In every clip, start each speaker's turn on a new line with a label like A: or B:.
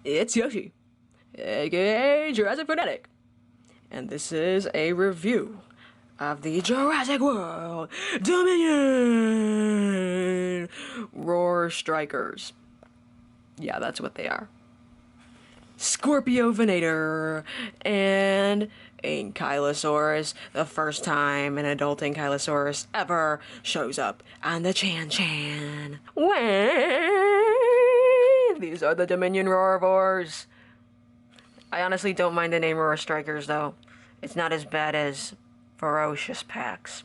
A: It's Yoshi, aka Jurassic Funatic, and this is a review of the Jurassic World Dominion Roar Strikers. Yeah, that's what they are. Scorpio Venator and ANKYLOSAURUS, the first time an adult ANKYLOSAURUS ever shows up on the Chan. These are the Dominion Roarvors. I honestly don't mind the name Roar Strikers though. It's not as bad as Ferocious Packs.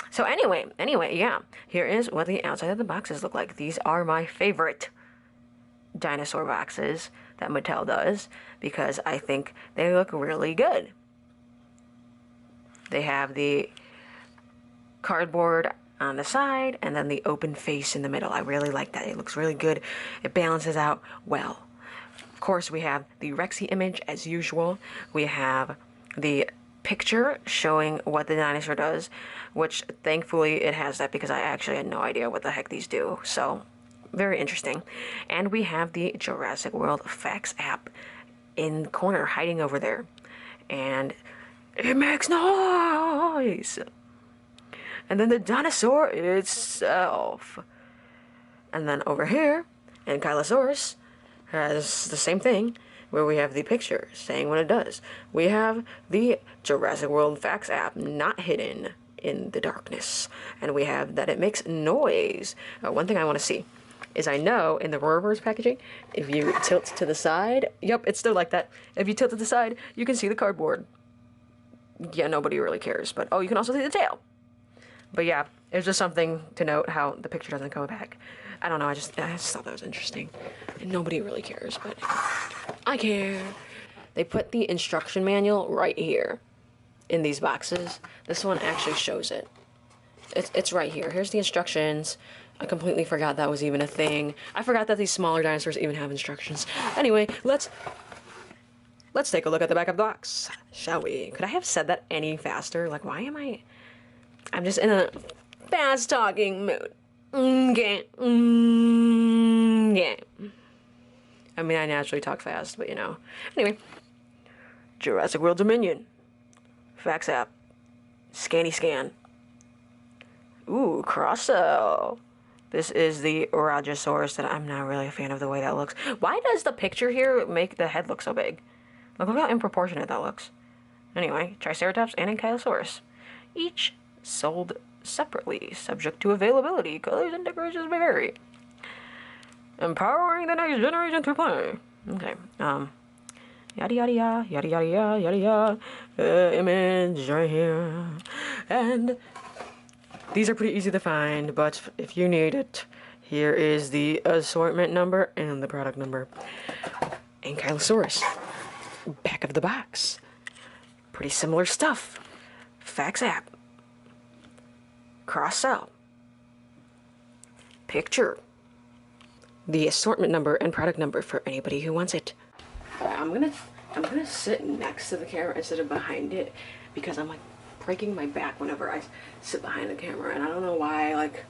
A: So anyway, yeah. Here is what the outside of the boxes look like. These are my favorite dinosaur boxes that Mattel does because I think they look really good. They have the cardboard on the side and then the open face in the middle. I really like that. It looks really good. It balances out well. Of course, we have the Rexy image as usual. We have the picture showing what the dinosaur does, which thankfully it has that because I actually had no idea what the heck these do. So very interesting. And we have the Jurassic World Facts app in the corner hiding over there. And it makes noise. And then the dinosaur itself. And then over here, ANKYLOSAURUS has the same thing, where we have the picture saying what it does. We have the Jurassic World Facts app not hidden in the darkness. And we have that it makes noise. One thing I want to see is I know in the Roarvors packaging, if you tilt to the side, yep, it's still like that. If you tilt to the side, you can see the cardboard. Yeah, nobody really cares, but oh, you can also see the tail. But yeah, it's just something to note how the picture doesn't go back. I don't know, I just thought that was interesting. And nobody really cares, but I care. They put the instruction manual right here in these boxes. This one actually shows it. It's right here. Here's the instructions. I completely forgot that was even a thing. I forgot that these smaller dinosaurs even have instructions. Anyway, let's take a look at the back of the box, shall we? Could I have said that any faster? Like, why am I'm just in a fast-talking mood. Yeah. I mean, I naturally talk fast, but you know. Anyway, Jurassic World Dominion. Facts app. Scanny scan. Ooh, cross-sell. This is the Rajasaurus that I'm not really a fan of the way that looks. Why does the picture here make the head look so big? Look how improportionate that looks. Anyway, Triceratops and ANKYLOSAURUS. Each sold separately, subject to availability. Colors and decorations may vary. Empowering the next generation to play. Okay, yada yada yada, yada yada yada, yada yada. Image right here. And these are pretty easy to find, but if you need it, here is the assortment number and the product number. ANKYLOSAURUS. Back of the box. Pretty similar stuff. Facts app. Cross-sell. Picture. The assortment number and product number for anybody who wants it. I'm gonna sit next to the camera instead of behind it because I'm like breaking my back whenever I sit behind the camera, and I don't know why. Like,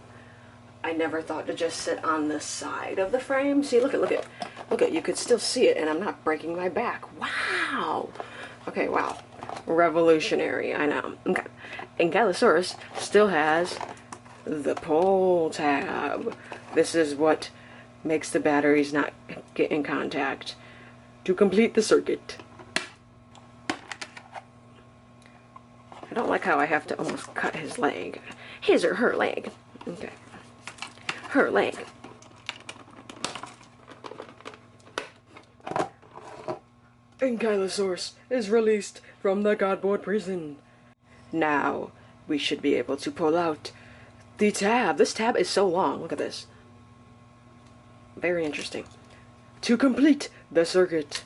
A: I never thought to just sit on the side of the frame. See, look at, you could still see it, and I'm not breaking my back. Wow. Okay, wow. Revolutionary, I know. Okay. ANKYLOSAURUS still has the pull tab. This is what makes the batteries not get in contact to complete the circuit. I don't like how I have to almost cut his leg. His or her leg. Okay. Her leg. ANKYLOSAURUS is released from the cardboard prison. Now, we should be able to pull out the tab. This tab is so long. Look at this. Very interesting. To complete the circuit.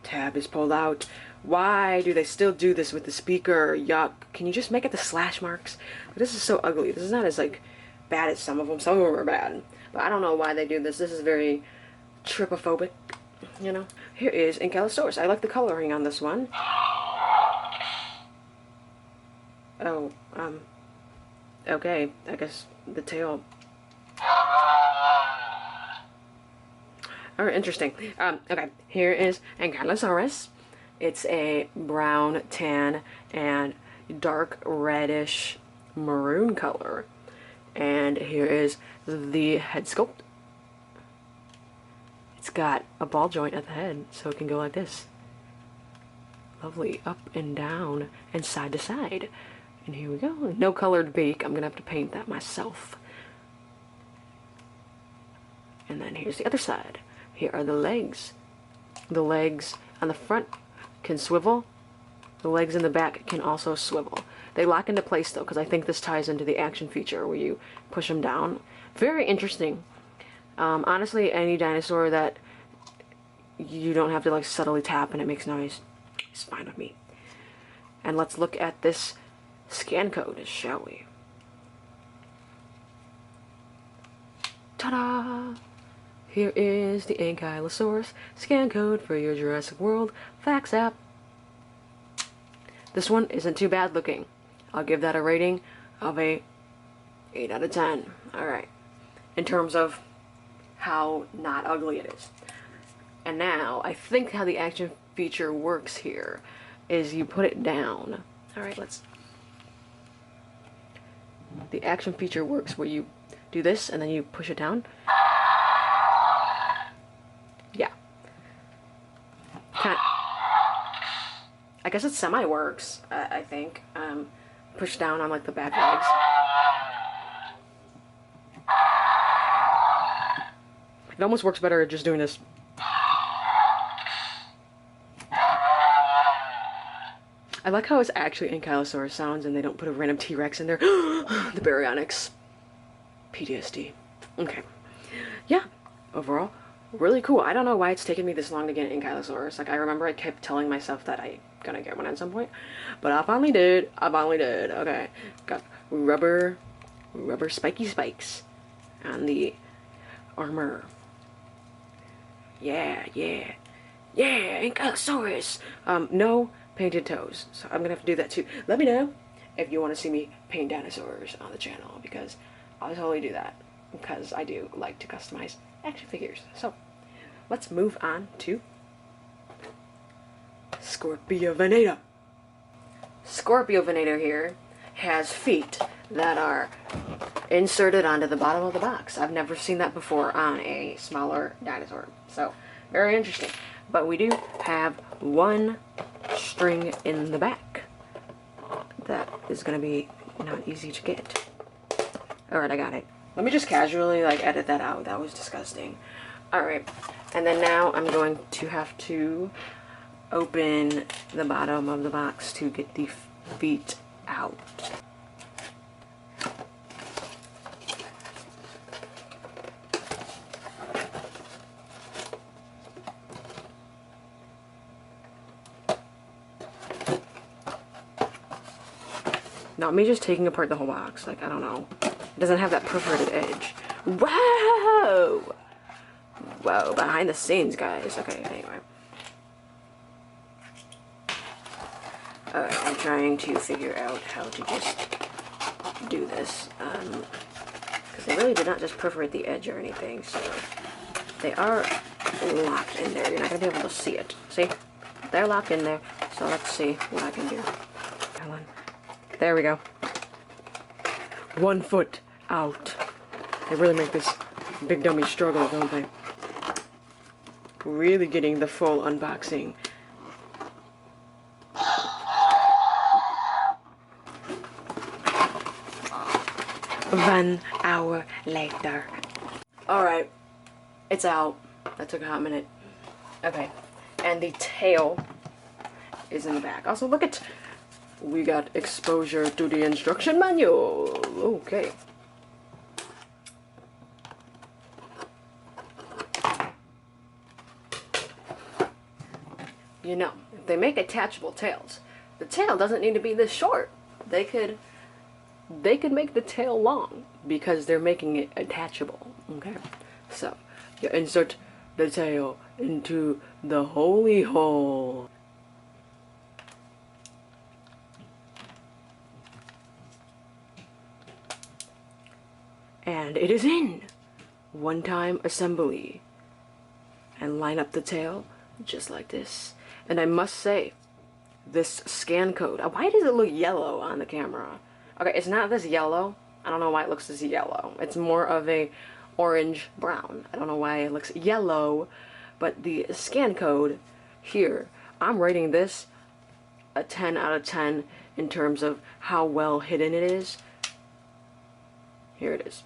A: Tab is pulled out. Why do they still do this with the speaker? Yuck. Can you just make it the slash marks? This is so ugly. This is not as, like, bad as some of them. Some of them are bad. But I don't know why they do this. This is very trypophobic, you know? Here is ANKYLOSAURUS. I like the coloring on this one. Oh, okay. I guess the tail Alright, interesting. Okay, here is Ankylosaurus. It's a brown, tan, and dark reddish maroon color. And here is the head sculpt. It's got a ball joint at the head, so it can go like this. Lovely, up and down, and side to side. And here we go. No colored beak. I'm gonna have to paint that myself. And then here's the other side. Here are the legs. The legs on the front can swivel. The legs in the back can also swivel. They lock into place though, because I think this ties into the action feature where you push them down. Very interesting. Honestly, any dinosaur that you don't have to like subtly tap and it makes noise is fine with me. And let's look at this scan code, shall we? Ta-da! Here is the Ankylosaurus scan code for your Jurassic World Facts app. This one isn't too bad looking. I'll give that a rating of a 8 out of 10. Alright. In terms of how not ugly it is. And now, I think how the action feature works here is you put it down. Alright, let's... The action feature works where you do this and then you push it down. Yeah. I guess it semi-works, I think. Push down on like the back legs. It almost works better at just doing this. I like how it's actually Ankylosaurus sounds and they don't put a random T-Rex in there. The baryonyx. PTSD. Okay. Yeah. Overall, really cool. I don't know why it's taken me this long to get an Ankylosaurus. Like, I remember I kept telling myself that I'm gonna get one at some point. But I finally did. I finally did. Okay. Got rubber spiky spikes on the armor. Yeah, yeah. Yeah, Ankylosaurus! No painted toes, so I'm gonna have to do that too. Let me know if you want to see me paint dinosaurs on the channel, because I'll totally do that, because I do like to customize action figures. So, let's move on to Scorpio Venato. Scorpio Venato here has feet that are inserted onto the bottom of the box. I've never seen that before on a smaller dinosaur, so very interesting. But we do have one string in the back that is going to be not easy to get. Alright, I got it. Let me just casually like edit that out. That was disgusting. Alright, and then now I'm going to have to open the bottom of the box to get the feet out. Not me just taking apart the whole box, like, I don't know. It doesn't have that perforated edge. Whoa! Whoa, behind the scenes, guys. Okay, anyway. I'm trying to figure out how to just do this. Because they really did not just perforate the edge or anything, so they are locked in there. You're not going to be able to see it. See? They're locked in there, so let's see what I can do. Hold on. There we go. 1 foot out. They really make this big dummy struggle, don't they? Really getting the full unboxing. One hour later. Alright. It's out. That took a hot minute. Okay. And the tail is in the back. Also, look at... We got exposure to the instruction manual. Okay. You know, if they make attachable tails, the tail doesn't need to be this short. They could make the tail long because they're making it attachable. Okay. So, you insert the tail into the holy hole. And it is in. One-time assembly. and line up the tail just like this. And I must say, this scan code, why does it look yellow on the camera? Okay, it's not this yellow. I don't know why it looks this yellow. It's more of a orange brown. I don't know why it looks yellow, but the scan code here, I'm rating this a 10 out of 10 in terms of how well hidden it is. Here it is.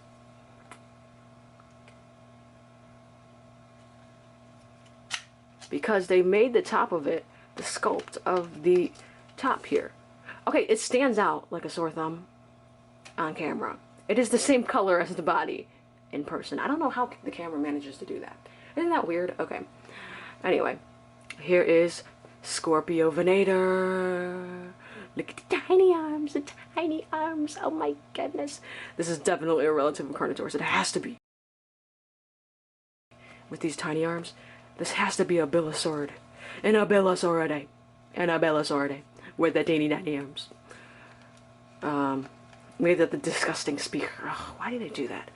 A: Because they made the top of it, the sculpt of the top here. Okay, it stands out like a sore thumb on camera. It is the same color as the body in person. I don't know how the camera manages to do that. Isn't that weird? Okay. Anyway, here is Scorpio Venator. Look at the tiny arms, the tiny arms. Oh my goodness. This is definitely a relative of Carnotaurus. It has to be. With these tiny arms, this has to be a Bilosaurid. An Abelosauridae. An Abelosauridae. With the teeny tiny arms. Made that the disgusting speaker. Oh, why do they do that?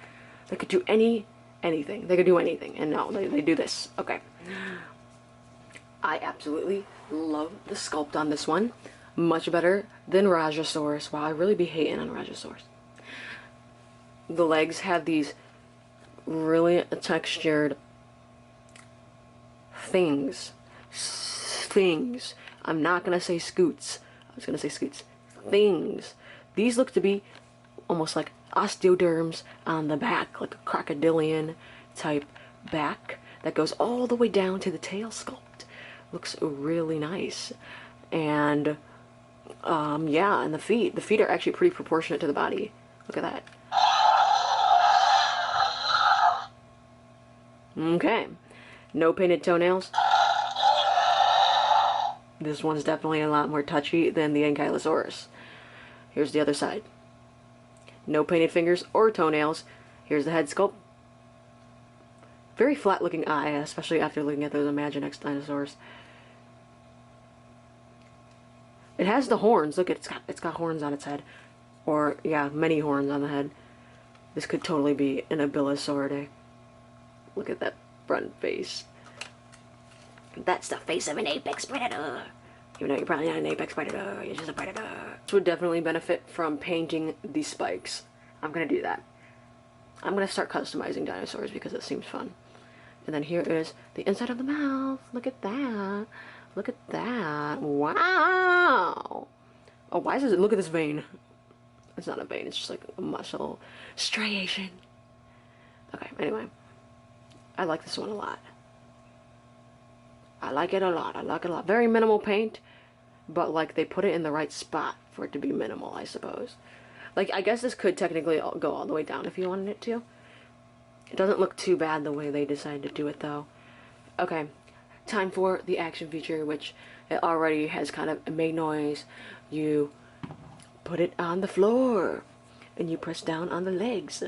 A: They could do anything. They could do anything. And no, they do this. Okay. I absolutely love the sculpt on this one. Much better than Rajasaurus. Wow, I really be hating on Rajasaurus. The legs have these really textured things. I'm not gonna say scoots. I was gonna say scoots. Things. These look to be almost like osteoderms on the back, like a crocodilian type back that goes all the way down to the tail sculpt. Looks really nice. And yeah, and the feet are actually pretty proportionate to the body. Look at that. Okay, no painted toenails. This one's definitely a lot more touchy than the Ankylosaurus. Here's the other side. No painted fingers or toenails. Here's the head sculpt. Very flat looking eye, especially after looking at those Imaginext dinosaurs. It has the horns. Look, it's got horns on its head. Or, yeah, many horns on the head. This could totally be an Abelosauridae. Look at that front face. That's the face of an apex predator. Even though you're probably not an apex predator, you're just a predator. This would definitely benefit from painting the spikes. I'm gonna do that. I'm gonna start customizing dinosaurs because it seems fun. And then here is the inside of the mouth. Look at that. Look at that. Wow. Oh, why is it? Look at this vein. It's not a vein. It's just like a muscle striation. Okay. Anyway, I like this one a lot. I like it a lot. I like it a lot. Very minimal paint, but like they put it in the right spot for it to be minimal, I suppose. Like, I guess this could technically go all the way down if you wanted it to. It doesn't look too bad the way they decided to do it, though. Okay, time for the action feature, which it already has kind of made noise. You put it on the floor, and you press down on the legs.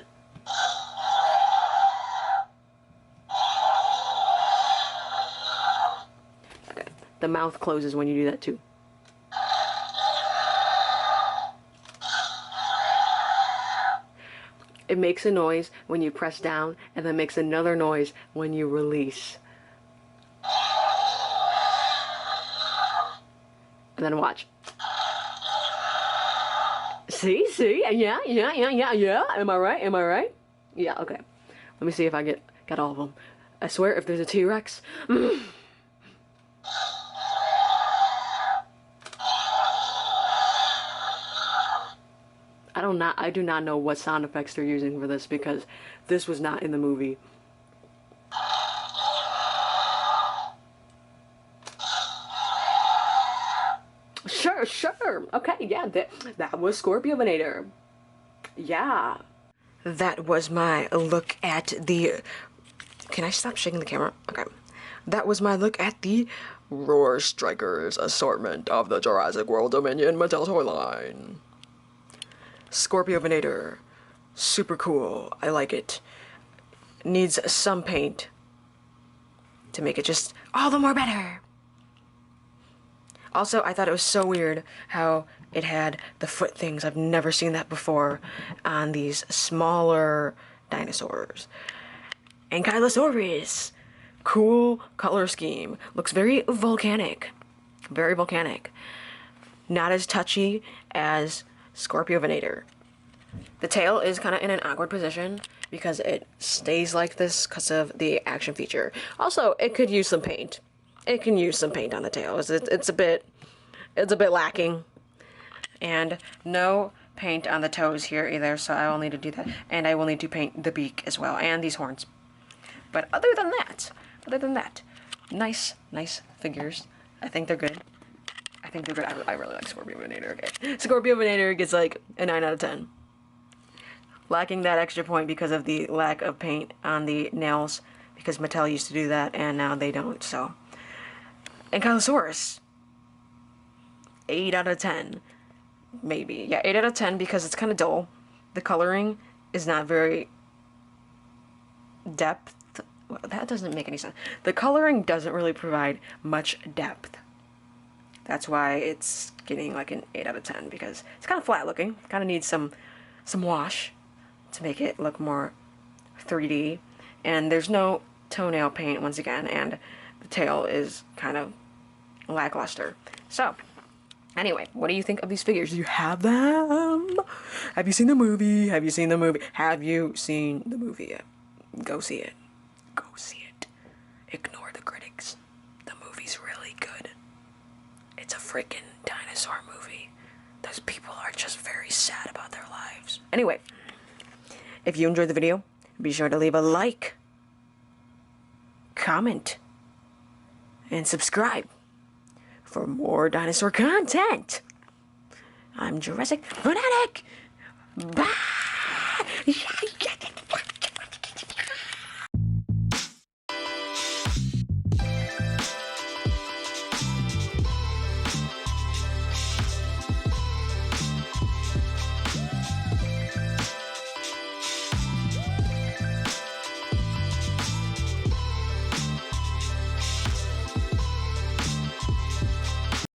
A: Okay, the mouth closes when you do that, too. It makes a noise when you press down, and then makes another noise when you release. And then watch. See? Yeah. Am I right? Yeah, okay. Let me see if I got all of them. I swear, if there's a T-Rex... I do not know what sound effects they're using for this, because this was not in the movie. Sure. Okay, yeah, that was Scorpio Venator. Yeah. That was my look at the... Can I stop shaking the camera? Okay. That was my look at the Roar Strikers assortment of the Jurassic World Dominion Mattel toy line. Scorpio Venator. Super cool. I like it. Needs some paint to make it just all the more better. Also, I thought it was so weird how it had the foot things. I've never seen that before on these smaller dinosaurs. Ankylosaurus. Cool color scheme. Looks very volcanic. Very volcanic. Not as touchy as Scorpio Venator. The tail is kind of in an awkward position because it stays like this because of the action feature. Also, it could use some paint. It can use some paint on the tail. It's a bit lacking. And no paint on the toes here either, so I will need to do that. And I will need to paint the beak as well, and these horns. But other than that, nice figures. I think they're good. I really like Scorpio Venator. Okay, Scorpio Venator gets like a 9 out of 10. Lacking that extra point because of the lack of paint on the nails, because Mattel used to do that and now they don't. So, ANKYLOSAURUS, 8 out of 10. Maybe. Yeah, 8 out of 10 because it's kind of dull. The coloring is not very depth. Well, that doesn't make any sense. The coloring doesn't really provide much depth. That's why it's getting like an 8 out of 10 because it's kind of flat looking. Kind of needs some wash to make it look more 3D. And there's no toenail paint once again, and the tail is kind of lackluster. So, anyway, what do you think of these figures? Do you have them? Have you seen the movie? Have you seen the movie? Have you seen the movie yet? Go see it. Go see it. Ignore the critics. The movie's really good. It's a freaking dinosaur movie. Those people are just very sad about their lives. Anyway, if you enjoyed the video, be sure to leave a like, comment, and subscribe for more dinosaur content. I'm Jurassic Funatic. Bye.